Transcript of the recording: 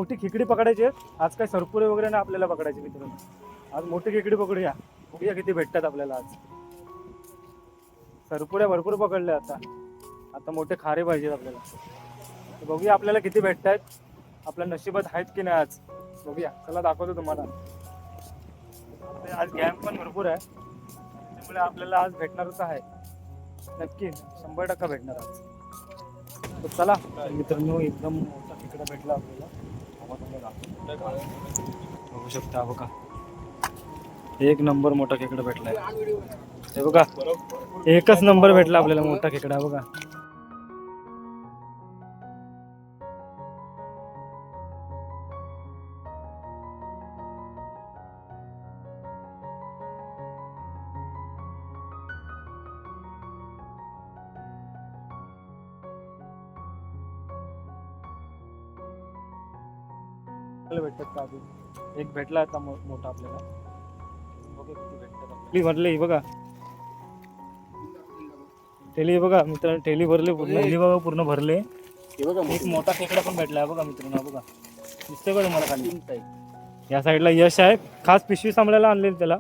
मोठी खेकडी पकडायची आहे. आज काय सरपुरे वगैरे नाही आपल्याला पकडायचे मित्रांनो. आज मोठी खेकडी पकडूया. बघूया किती भेटतात आपल्याला आज. सरपुऱ्या भरपूर पकडल्या आता मोठे खारे पाहिजेत आपल्याला. बघूया आपल्याला किती भेटतायत. आपल्या नशिबात आहेत की नाही आज बघूया. चला दाखवतो तुम्हाला. आज गॅम पण भरपूर आहे त्यामुळे आपल्याला आज भेटणारच आहे. नक्की 100% भेटणार आज. तर चला मित्रांनो, एकदम मोठा खेकडा भेटला आपल्याला. बघू शकता बघा, एक नंबर मोठा खेकडा भेटलाय. हे बघा, एकच नंबर भेटला आपल्याला मोठा खेकडा बघा. भेटतात का अजून? एक भेटला आता मोठा आपल्याला. बघा किती भेटतात. भरले बघा, टेली बघा मित्रांनो, टेली भरले पूर्ण. बघा पूर्ण भरले. एक मोठा खेकडा पण भेटला बघा मित्रांनो. बघा दिसतोय का तुम्हाला खाली? या साईडला यश आहे, खास पिशवी सांभाळायला आणलेली त्याला.